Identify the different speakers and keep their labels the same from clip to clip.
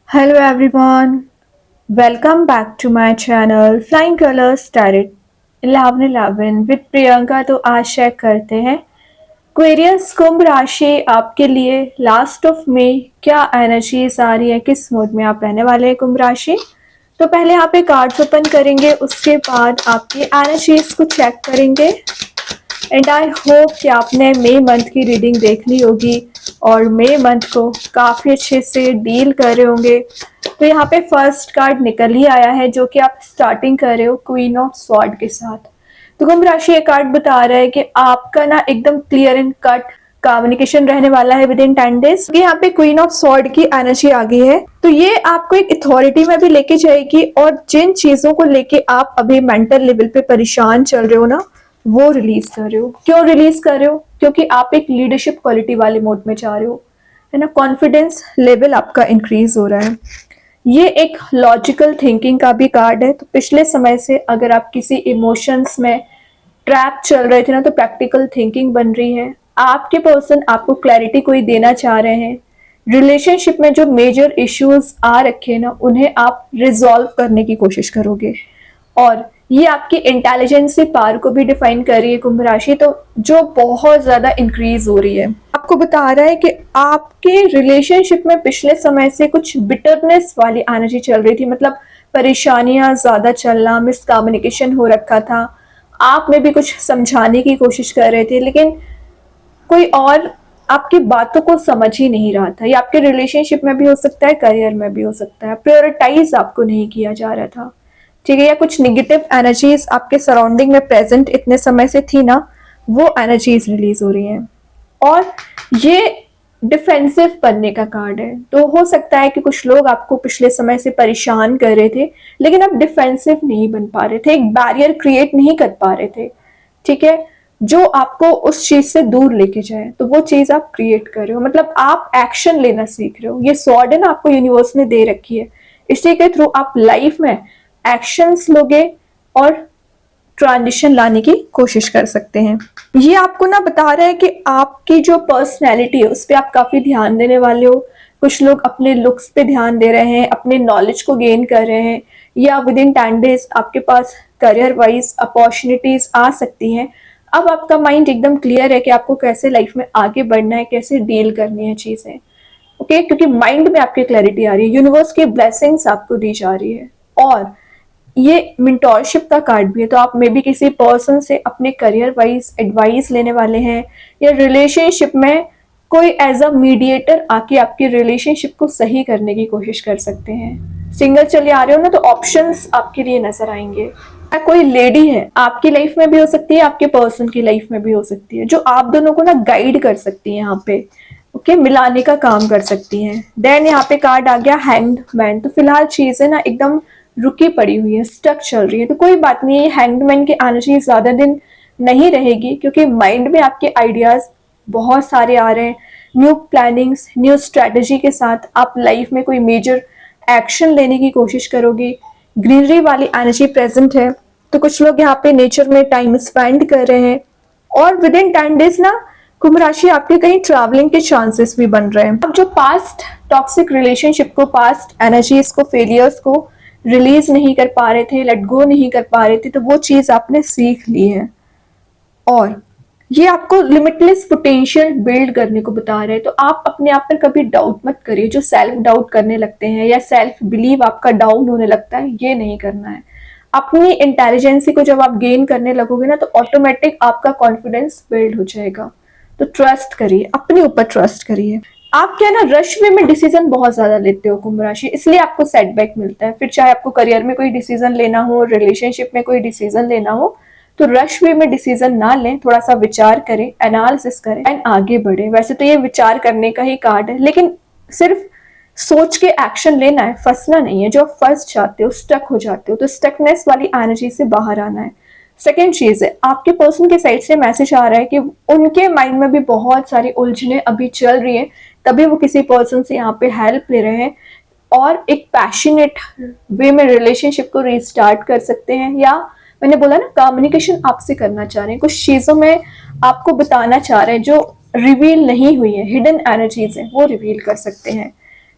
Speaker 1: Hello everyone, welcome back to my channel Flying Colors Tarot 1111 with Priyanka. तो आज share करते हैं क्वेरियस कुंभ राशि आपके लिए लास्ट ऑफ मई क्या एनर्जीज आ रही है, किस मूड में आप रहने वाले हैं कुंभ राशि। तो पहले यहाँ पे कार्ड्स ओपन करेंगे, उसके बाद आपकी एनर्जीज को चेक करेंगे एंड आई होप कि आपने मई मंथ की रीडिंग देख ली होगी और मई मंथ को काफ़ी अच्छे से डील कर रहे होंगे। तो यहाँ पे फर्स्ट कार्ड निकल ही आया है जो कि आप स्टार्टिंग कर रहे हो क्वीन ऑफ स्वॉर्ड के साथ। तो कुंभ राशि ये कार्ड बता रहा है कि आपका ना एकदम क्लियर एंड कट कम्युनिकेशन रहने वाला है विद इन 10 डेज। यहाँ पे क्वीन ऑफ स्वॉर्ड की एनर्जी आ गई है, तो ये आपको एक अथॉरिटी में भी लेके जाएगी और जिन चीजों को लेके आप अभी मेंटल लेवल पे परेशान चल रहे हो ना, वो रिलीज कर रहे हो। क्यों रिलीज कर रहे हो? क्योंकि आप एक लीडरशिप क्वालिटी वाले मोड में जा रहे हो, है ना। कॉन्फिडेंस लेवल आपका इंक्रीज हो रहा है। ये एक लॉजिकल थिंकिंग का भी कार्ड है। तो पिछले समय से अगर आप किसी इमोशंस में ट्रैप चल रहे थे ना, तो प्रैक्टिकल थिंकिंग बन रही है। आपके पर्सन आपको क्लैरिटी कोई देना चाह रहे हैं। रिलेशनशिप में जो मेजर इश्यूज आ रखे हैं ना, उन्हें आप रिजॉल्व करने की कोशिश करोगे और ये आपकी इंटेलिजेंस पावर को भी डिफाइन कर रही है कुंभ राशि, तो जो बहुत ज्यादा इंक्रीज हो रही है। आपको बता रहा है कि आपके रिलेशनशिप में पिछले समय से कुछ बिटरनेस वाली एनर्जी चल रही थी, मतलब परेशानियां ज्यादा चलना, मिसकम्युनिकेशन हो रखा था। आप में भी कुछ समझाने की कोशिश कर रहे थे, लेकिन कोई और आपकी बातों को समझ ही नहीं रहा था। ये आपके रिलेशनशिप में भी हो सकता है, करियर में भी हो सकता है। प्रायोरिटाइज आपको नहीं किया जा रहा था, ठीक है। या कुछ निगेटिव एनर्जीज आपके सराउंडिंग में प्रेजेंट इतने समय से थी ना, वो एनर्जीज रिलीज हो रही हैं। और ये डिफेंसिव बनने का कार्ड है। तो हो सकता है कि कुछ लोग आपको पिछले समय से परेशान कर रहे थे, लेकिन आप डिफेंसिव नहीं बन पा रहे थे, एक बैरियर क्रिएट नहीं कर पा रहे थे, ठीक है, जो आपको उस चीज से दूर लेके जाए। तो वो चीज आप क्रिएट कर रहे हो, मतलब आप एक्शन लेना सीख रहे हो। ये स्वॉर्ड है ना, आपको यूनिवर्स ने दे रखी है, इसी के थ्रू आप लाइफ में एक्शंस लोगे और ट्रांजिशन लाने की कोशिश कर सकते हैं। ये आपको ना बता रहा है कि आपकी जो पर्सनैलिटी है उस पर आप काफी ध्यान देने वाले हो। कुछ लोग अपने लुक्स पे ध्यान दे रहे हैं, अपने नॉलेज को गेन कर रहे हैं, या विद इन 10 डेज आपके पास करियर वाइज अपॉर्चुनिटीज आ सकती हैं। अब आपका माइंड एकदम क्लियर है कि आपको कैसे लाइफ में आगे बढ़ना है, कैसे डील करनी है चीजें, ओके। क्योंकि माइंड में आपकी क्लैरिटी आ रही है, यूनिवर्स की ब्लेसिंग्स आपको दी जा रही है। और ये मेंटोरशिप का कार्ड भी है, तो आप मे बी किसी पर्सन से अपने करियर वाइज एडवाइस लेने वाले हैं, या रिलेशनशिप में कोई एज अ मीडिएटर आके आपकी रिलेशनशिप को सही करने की कोशिश कर सकते हैं। सिंगल चले आ रहे हो ना, तो ऑप्शंस आपके लिए नजर आएंगे। या कोई लेडी है, आपकी लाइफ में भी हो सकती है, आपके पर्सन की लाइफ में भी हो सकती है, जो आप दोनों को ना गाइड कर सकती है यहाँ पे, ओके, मिलाने का काम कर सकती हैं। देन यहाँ पे कार्ड आ गया हैंग्ड मैन। तो फिलहाल चीजें ना एकदम रुकी पड़ी हुई है, स्टक चल रही है। तो कोई बात नहीं, ये हैंग्ड मैन की एनर्जी ज्यादा दिन नहीं रहेगी, क्योंकि माइंड में आपके आइडियाज बहुत सारे आ रहे हैं। न्यू प्लानिंग्स, न्यू स्ट्रेटेजी के साथ आप लाइफ में कोई मेजर एक्शन लेने की कोशिश करोगे। ग्रीनरी वाली एनर्जी प्रेजेंट है, तो कुछ लोग यहाँ पे नेचर में टाइम स्पेंड कर रहे हैं। और विद इन 10 डेज ना कुंभ राशि आपके कहीं ट्रैवलिंग के चांसेस भी बन रहे हैं। अब जो पास्ट टॉक्सिक रिलेशनशिप को, पास्ट एनर्जीज को, फेलियर्स को रिलीज नहीं कर पा रहे थे, लेट गो नहीं कर पा रहे थे, तो वो चीज आपने सीख ली है। और ये आपको लिमिटलेस पोटेंशियल बिल्ड करने को बता रहे हैं। तो आप अपने आप पर कभी डाउट मत करिए। जो सेल्फ डाउट करने लगते हैं या सेल्फ बिलीव आपका डाउन होने लगता है, ये नहीं करना है। अपनी इंटेलिजेंसी को जब आप गेन करने लगोगे ना, तो ऑटोमेटिक आपका कॉन्फिडेंस बिल्ड हो जाएगा। तो ट्रस्ट करिए, अपने ऊपर ट्रस्ट करिए। आप क्या ना रश वे में डिसीजन बहुत ज्यादा लेते हो कुंभ राशि, इसलिए आपको सेटबैक मिलता है। फिर चाहे आपको करियर में कोई डिसीजन लेना हो, रिलेशनशिप में कोई डिसीजन लेना हो, तो रश वे में डिसीजन ना लें, थोड़ा सा विचार करें, एनालिसिस करें एंड आगे बढ़े। वैसे तो ये विचार करने का ही कार्ड है, लेकिन सिर्फ सोच के एक्शन लेना है, फंसना नहीं है। जो आप फंस जाते हो, स्टक हो जाते हो, तो स्टकनेस वाली एनर्जी से बाहर आना है। सेकेंड चीज है, आपके पर्सन के साइड से मैसेज आ रहा है कि उनके माइंड में भी बहुत सारी उलझने अभी चल रही है, तभी वो किसी पर्सन से यहाँ पे हेल्प ले रहे हैं और एक पैशनेट वे में रिलेशनशिप को रिस्टार्ट कर सकते हैं। या मैंने बोला ना, कम्युनिकेशन आपसे करना चाह रहे हैं, कुछ चीजों में आपको बताना चाह रहे हैं जो रिवील नहीं हुई है, हिडन एनर्जीज है, वो रिवील कर सकते हैं।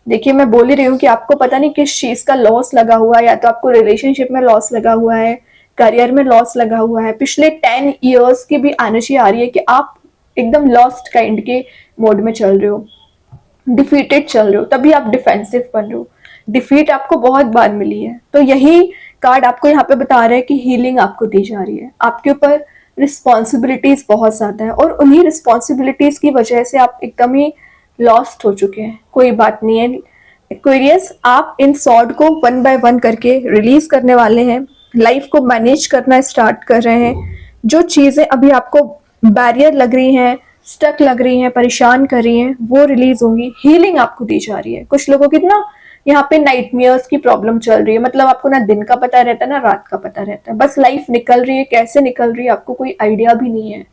Speaker 1: देखिए मैं बोल ही रही हूँ कि आपको पता नहीं किस चीज का लॉस लगा हुआ है, या तो आपको रिलेशनशिप में लॉस लगा हुआ है, करियर में लॉस लगा हुआ है। पिछले 10 years की भी एनर्जी आ रही है कि आप एकदम लॉस्ट काइंड के मोड में चल रहे हो, डिफीटेड चल रहे हो, तभी आप डिफेंसिव बन रहे हो। डिफीट आपको बहुत बार मिली है, तो यही कार्ड आपको यहाँ पे बता रहा है कि हीलिंग आपको दी जा रही है। आपके ऊपर रिस्पॉन्सिबिलिटीज बहुत ज्यादा है, और उन्हीं रिस्पॉन्सिबिलिटीज की वजह से आप एकदम ही लॉस्ट हो चुके हैं। कोई बात नहीं है एक्वेरियस, आप इन सॉर्ड को 1 by 1 करके रिलीज करने वाले हैं। लाइफ को मैनेज करना स्टार्ट कर रहे हैं। जो चीजें अभी आपको बैरियर लग रही हैं, स्टक लग रही हैं, परेशान कर रही हैं, वो रिलीज होंगी। हीलिंग आपको दी जा रही है। कुछ लोगों की ना यहाँ पे नाइटमेयर्स की प्रॉब्लम चल रही है, मतलब आपको ना दिन का पता रहता है ना रात का पता रहता है, बस लाइफ निकल रही है, कैसे निकल रही है आपको कोई आइडिया भी नहीं है।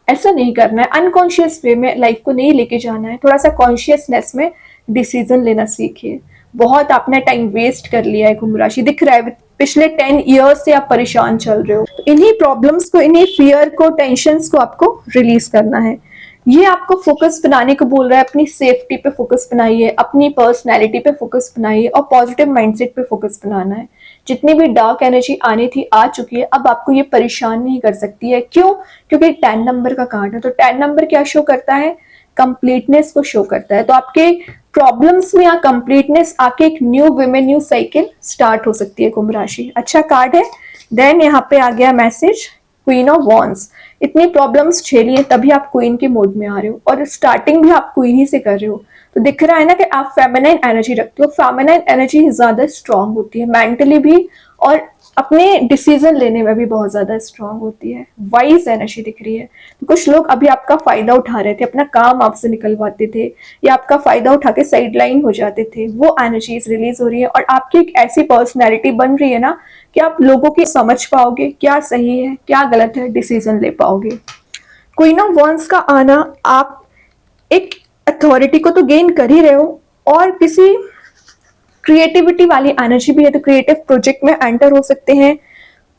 Speaker 1: ऐसा नहीं करना है, अनकॉन्शियस वे में लाइफ को नहीं लेके जाना है, थोड़ा सा कॉन्शियसनेस में डिसीजन लेना सीखिए। बहुत आपने टाइम वेस्ट कर लिया है कुंभ राशि, दिख रहा है पिछले 10 years से आप परेशान चल रहे हो। तो इन्हीं प्रॉब्लम्स को, इन्हीं फियर को, टेंशन्स को आपको रिलीज करना है। ये आपको फोकस बनाने को बोल रहा है। अपनी सेफ्टी पे फोकस बनाइए, अपनी पर्सनैलिटी पे फोकस बनाइए, और पॉजिटिव माइंडसेट पे फोकस बनाना है। जितनी भी डार्क एनर्जी आनी थी आ चुकी है, अब आपको ये परेशान नहीं कर सकती है। क्यों? क्योंकि 10 नंबर का कार्ड है, तो 10 नंबर क्या शो करता है? कंप्लीटनेस को शो करता है। तो आपके प्रॉब्लम्स में या कंप्लीटनेस आके एक न्यू वे में न्यू साइकिल स्टार्ट हो सकती है कुंभ राशि। अच्छा कार्ड है। देन यहाँ पे आ गया मैसेज क्वीन ऑफ वॉन्ड्स। इतनी प्रॉब्लम्स झेलिए तभी आप क्वीन के मोड में आ रहे हो, और स्टार्टिंग भी आप क्वीन ही से कर रहे हो। तो दिख रहा है ना कि आप फेमिनाइन एनर्जी रखते हो। फेमिनाइन एनर्जी ज्यादा स्ट्रांग होती है मेंटली भी, और अपने डिसीजन लेने में भी बहुत ज्यादा स्ट्रांग होती है। वाइज एनर्जी दिख रही है। तो कुछ लोग अभी आपका फायदा उठा रहे थे, अपना काम आपसे निकलवाते थे, या आपका फायदा उठा के साइड लाइन हो जाते थे, वो एनर्जीज रिलीज हो रही है। और आपकी एक ऐसी पर्सनैलिटी बन रही है ना कि आप लोगों की समझ पाओगे, क्या सही है क्या गलत है, डिसीजन ले पाओगे। क्वीन ऑफ वॉन्ड्स का आना, आप एक अथॉरिटी को तो गेन कर ही रहे हो, और किसी क्रिएटिविटी वाली एनर्जी भी है, तो क्रिएटिव प्रोजेक्ट में एंटर हो सकते हैं।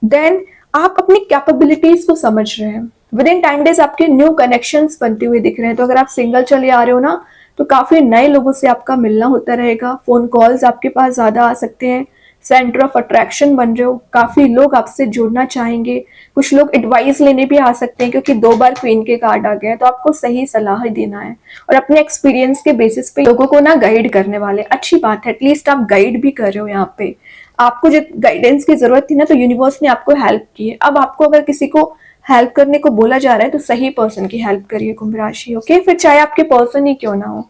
Speaker 1: देन आप अपनी कैपेबिलिटीज को समझ रहे हैं। विद इन 10 days आपके न्यू कनेक्शंस बनते हुए दिख रहे हैं। तो अगर आप सिंगल चले आ रहे हो ना, तो काफी नए लोगों से आपका मिलना होता रहेगा। फोन कॉल्स आपके पास ज्यादा आ सकते हैं। सेंटर ऑफ अट्रैक्शन बन रहे हो, काफी लोग आपसे जुड़ना चाहेंगे। कुछ लोग एडवाइस लेने भी आ सकते हैं, क्योंकि 2 बार क्वीन के कार्ड आ गए हैं, तो आपको सही सलाह देना है, और अपने एक्सपीरियंस के बेसिस पे लोगों को ना गाइड करने वाले। अच्छी बात है, एटलीस्ट आप गाइड भी कर रहे हो। यहाँ पे आपको जो गाइडेंस की जरूरत थी ना, तो यूनिवर्स ने आपको हेल्प की है। अब आपको अगर किसी को हेल्प करने को बोला जा रहा है, तो सही पर्सन की हेल्प करिए कुंभ राशि। ओके, फिर चाहे आपके पर्सन ही क्यों ना हो।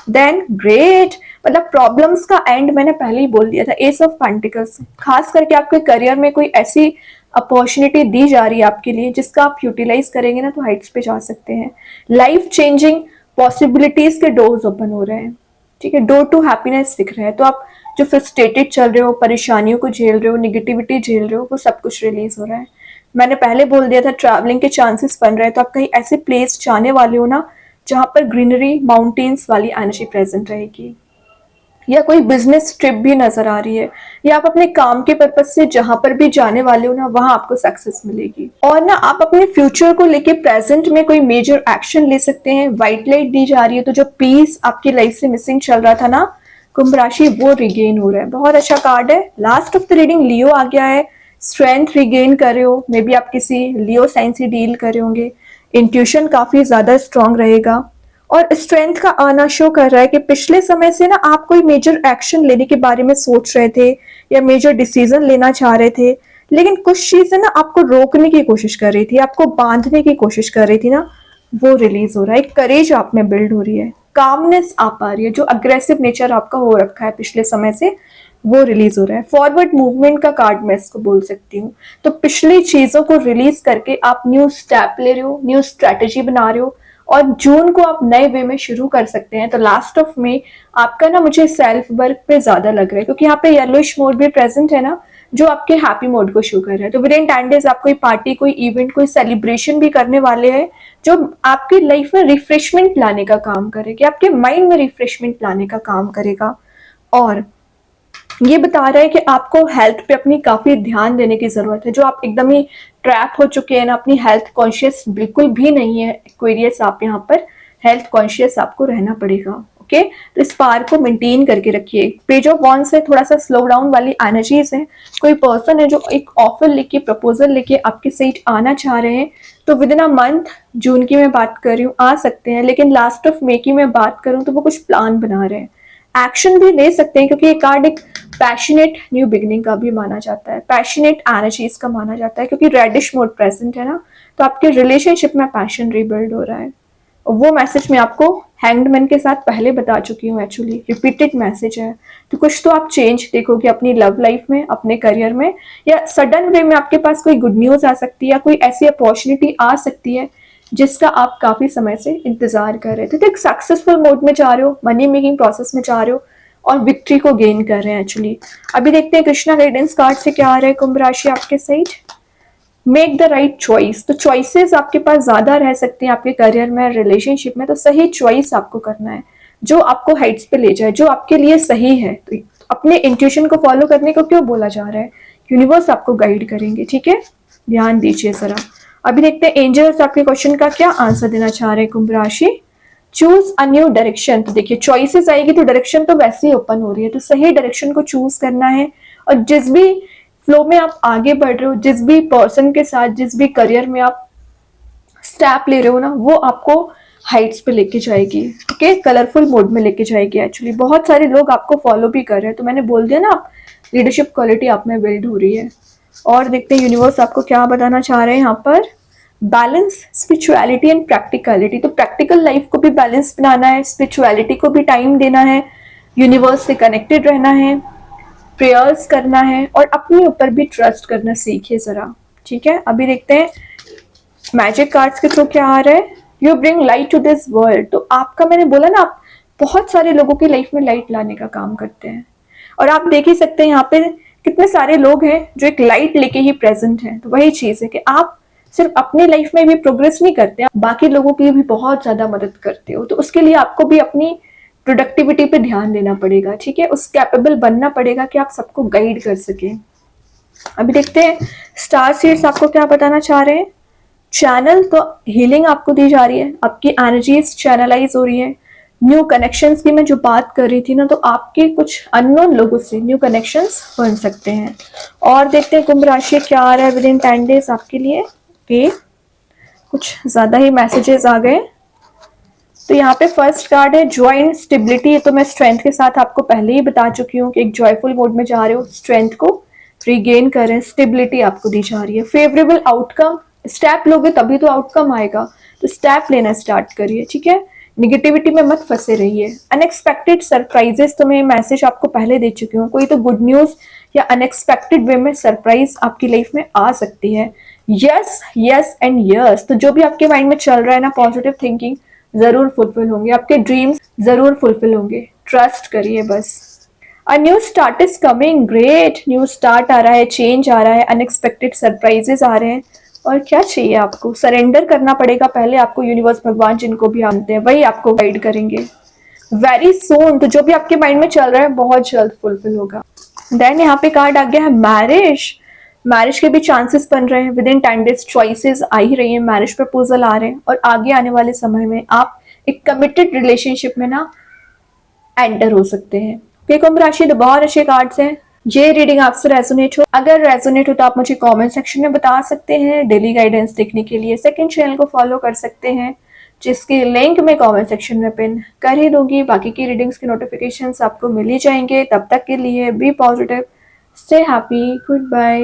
Speaker 1: देन ग्रेट, मतलब प्रॉब्लम्स का एंड मैंने पहले ही बोल दिया था। एस ऑफ पेंटिकल्स, खास करके आपके करियर में कोई ऐसी अपॉर्चुनिटी दी जा रही है आपके लिए, जिसका आप यूटिलाइज करेंगे ना, तो हाइट्स पे जा सकते हैं। लाइफ चेंजिंग पॉसिबिलिटीज के डोर्स ओपन हो रहे हैं। ठीक है, डोर टू हैप्पीनेस दिख रहे हैं। तो आप जो फ्रस्ट्रेटेड चल रहे हो, परेशानियों को झेल रहे हो, निगेटिविटी झेल रहे हो, वो सब कुछ रिलीज हो रहा है। मैंने पहले बोल दिया था ट्रैवलिंग के चांसेस बन रहे हैं। तो आप कहीं ऐसे प्लेस जाने वाले हो ना, जहां पर ग्रीनरी, माउंटेन्स वाली एनर्जी प्रेजेंट रहेगी, या कोई बिजनेस ट्रिप भी नजर आ रही है, या आप अपने काम के पर्पज से जहां पर भी जाने वाले हो ना, वहां आपको सक्सेस मिलेगी। और ना आप अपने फ्यूचर को लेके प्रेजेंट में कोई मेजर एक्शन ले सकते हैं। व्हाइट लाइट दी जा रही है, तो जो पीस आपकी लाइफ से मिसिंग चल रहा था ना कुंभ राशि, वो रिगेन हो रहा है। बहुत अच्छा कार्ड है। लास्ट ऑफ द रीडिंग लियो आ गया है। स्ट्रेंथ रिगेन कर रहे हो, मे बी आप किसी लियो साइन से डील कर रहे होंगे। इंट्यूशन काफी ज्यादा स्ट्रांग रहेगा, और स्ट्रेंथ का आना शो कर रहा है कि पिछले समय से ना आप कोई मेजर एक्शन लेने के बारे में सोच रहे थे, या मेजर डिसीजन लेना चाह रहे थे, लेकिन कुछ चीजें ना आपको रोकने की कोशिश कर रही थी, आपको बांधने की कोशिश कर रही थी ना, वो रिलीज हो रहा है। एक करेज आप में बिल्ड हो रही है, कामनेस आ पा रही है। जो अग्रेसिव नेचर आपका हो रखा है पिछले समय से, वो रिलीज हो रहा है। फॉरवर्ड मूवमेंट का कार्ड मैं इसको बोल सकती हूँ। तो पिछली चीजों को रिलीज करके आप न्यू स्टेप ले रहे हो, न्यू स्ट्रेटेजी बना रहे हो, और जून को आप नए वे में शुरू कर सकते हैं। तो लास्ट ऑफ में आपका ना मुझे सेल्फ वर्क पे ज्यादा लग रहा है, क्योंकि यहाँ पे येलोइश मोड भी प्रेजेंट है ना, जो आपके हैप्पी मोड को शो कर रहा है। तो विद इन 10 days आप कोई पार्टी, कोई इवेंट, कोई सेलिब्रेशन भी करने वाले हैं, जो आपकी लाइफ में रिफ्रेशमेंट लाने का काम करेगी, आपके माइंड में रिफ्रेशमेंट लाने का काम करेगा। और ये बता रहा है कि आपको हेल्थ पे अपनी काफी ध्यान देने की जरूरत है। जो आप एकदम ही ट्रैप हो चुके हैं ना, अपनी हेल्थ कॉन्शियस बिल्कुल भी नहीं है एक्वेरियस, आप यहाँ पर हेल्थ कॉन्शियस आपको रहना पड़ेगा। ओके। ओके, तो इस पार को मेंटेन करके रखिए। पेज ऑफ वॉन्ड्स से थोड़ा सा स्लो डाउन वाली एनर्जीज है। कोई पर्सन है जो एक ऑफर लेके, प्रपोजल लेके आपके साइड आना चाह रहे हैं, तो विद इन अ मंथ, जून की मैं बात कर रही हूँ, आ सकते हैं। लेकिन लास्ट ऑफ मे की मैं बात करूँ तो वो कुछ प्लान बना रहे हैं, एक्शन भी ले सकते हैं, क्योंकि ये कार्ड एक पैशनेट न्यू बिगनिंग का भी माना जाता है, पैशनेट एनर्जीज का माना जाता है, क्योंकि रेडिश मोड प्रेजेंट है ना, तो आपके रिलेशनशिप में पैशन रिबिल्ड हो रहा है। और वो मैसेज मैं आपको हैंग्ड मैन के साथ पहले बता चुकी हूँ, एक्चुअली रिपीटेड मैसेज है। तो कुछ तो आप चेंज देखोगे अपनी लव लाइफ में, अपने करियर में, या सडन वे में आपके पास कोई गुड न्यूज आ सकती है, या कोई ऐसी अपॉर्चुनिटी आ सकती है जिसका आप काफी समय से इंतजार कर रहे थे। तो एक सक्सेसफुल मोड में जा रहे हो, मनी मेकिंग प्रोसेस में जा रहे हो, और विक्ट्री को गेन कर रहे हैं एक्चुअली। अभी देखते हैं कृष्णा गाइडेंस कार्ड से क्या आ रहा है कुंभ राशि आपके side. Make the right choice. तो चॉइसेस आपके पास ज्यादा रह सकती हैं आपके करियर में, रिलेशनशिप में, तो सही चॉइस आपको करना है जो आपको हाइट्स पे ले जाए, जो आपके लिए सही है। तो अपने इंट्यूशन को फॉलो करने को क्यों बोला जा रहा है, यूनिवर्स आपको गाइड करेंगे, ठीक है, ध्यान दीजिए जरा। अभी देखते हैं एंजल्स आपके क्वेश्चन का क्या आंसर देना चाह रहे हैं कुंभ राशि। Choose a new direction. तो देखिए चॉइसेस आएगी तो डायरेक्शन तो वैसे ही ओपन हो रही है, तो सही डायरेक्शन को चूज करना है। और जिस भी फ्लो में आप आगे बढ़ रहे हो, जिस भी पर्सन के साथ, जिस भी करियर में आप स्टेप ले रहे हो ना, वो आपको हाइट्स पे लेके जाएगी, ओके, कलरफुल मोड में लेके जाएगी। एक्चुअली बहुत सारे लोग आपको फॉलो भी कर रहे हैं, तो मैंने बोल दिया ना, आप लीडरशिप क्वालिटी आप में बिल्ड हो रही है। और देखते हैं यूनिवर्स आपको क्या बताना चाह रहे हैं यहाँ पर। Balance spirituality and practicality. तो प्रैक्टिकल लाइफ को भी बैलेंस बनाना है, स्पिरिचुअलिटी को भी टाइम देना है, यूनिवर्स से कनेक्टेड रहना है, प्रेयर्स करना है, और अपने ऊपर भी ट्रस्ट करना सीखिए जरा, ठीक है। अभी देखते हैं मैजिक कार्ड्स के थ्रू क्या आ रहा है। You bring light to this world. तो आपका, मैंने बोला ना, आप बहुत सारे लोगों की लाइफ में लाइट लाने का काम करते हैं, और आप देख ही सकते हैं यहाँ पे कितने सारे लोग हैं जो एक लाइट लेके ही प्रेजेंट हैं। तो वही चीज है कि आप सिर्फ अपनी लाइफ में भी प्रोग्रेस नहीं करते, बाकी लोगों की भी बहुत ज्यादा मदद करते हो। तो उसके लिए आपको भी अपनी प्रोडक्टिविटी पे ध्यान देना पड़ेगा, ठीक है, उस कैपेबल बनना पड़ेगा कि आप सबको गाइड कर सके। अभी देखते हैं स्टार सीड्स आपको क्या बताना चाह रहे हैं। चैनल तो हीलिंग आपको दी जा रही है, आपकी एनर्जीज चैनलाइज हो रही है। न्यू कनेक्शंस की मैं जो बात कर रही थी ना, तो आपके कुछ अननोन लोगों से न्यू कनेक्शंस बन सकते हैं। और देखते हैं कुंभ राशि क्या आ रहा है विद इन 10 डेज आपके लिए। ओके, कुछ ज्यादा ही मैसेजेस आ गए। तो यहाँ पे फर्स्ट कार्ड है जॉय एंड स्टेबिलिटी। तो मैं स्ट्रेंथ के साथ आपको पहले ही बता चुकी हूँ कि एक जॉयफुल मोड में जा रहे हो, स्ट्रेंथ को रीगेन करें, स्टेबिलिटी आपको दी जा रही है। फेवरेबल आउटकम, स्टेप लोगे तभी तो आउटकम आएगा, तो स्टेप लेना स्टार्ट करिए, ठीक है, निगेटिविटी में मत फंसे रहिए। अनएक्सपेक्टेड सरप्राइजेस, तो मैं मैसेज आपको पहले दे चुकी हूँ, कोई तो गुड न्यूज या अनएक्सपेक्टेड वे में सरप्राइज आपकी लाइफ में आ सकती है। Yes yes and yes. तो जो भी आपके माइंड में चल रहा है ना, पॉजिटिव थिंकिंग जरूर फुलफिल होंगे, आपके ड्रीम्स जरूर फुलफिल होंगे, ट्रस्ट करिए बस। A new start is coming, great, new start आ रहा है, चेंज आ रहा है, अनएक्सपेक्टेड सरप्राइजेस आ रहे हैं। और क्या चाहिए आपको, सरेंडर करना पड़ेगा पहले आपको। यूनिवर्स, भगवान जिनको भी मानते हैं, वही आपको गाइड करेंगे वेरी सून। तो जो भी आपके माइंड में चल रहा है बहुत जल्द फुलफिल होगा। देन यहाँ पे कार्ड आ गया है मैरिज। मैरिज के भी चांसेस बन रहे हैं विद इन 10 डेज, चॉइसेस आ ही रही है, मैरिज प्रपोजल आ रहे हैं, और आगे आने वाले समय में आप एक कमिटेड रिलेशनशिप में ना एंटर हो सकते हैं। कुंभ राशि तो बहुत अच्छे कार्ड्स हैं। ये रीडिंग आपसे रेजोनेट हो, अगर रेजोनेट हो तो आप मुझे कमेंट सेक्शन में बता सकते हैं। डेली गाइडेंस देखने के लिए सेकंड चैनल को फॉलो कर सकते हैं, जिसकी लिंक मैं कमेंट सेक्शन में पिन कर ही दूंगी। बाकी की रीडिंग्स के नोटिफिकेशंस आपको मिल ही जाएंगे। तब तक के लिए be positive, stay happy, good bye.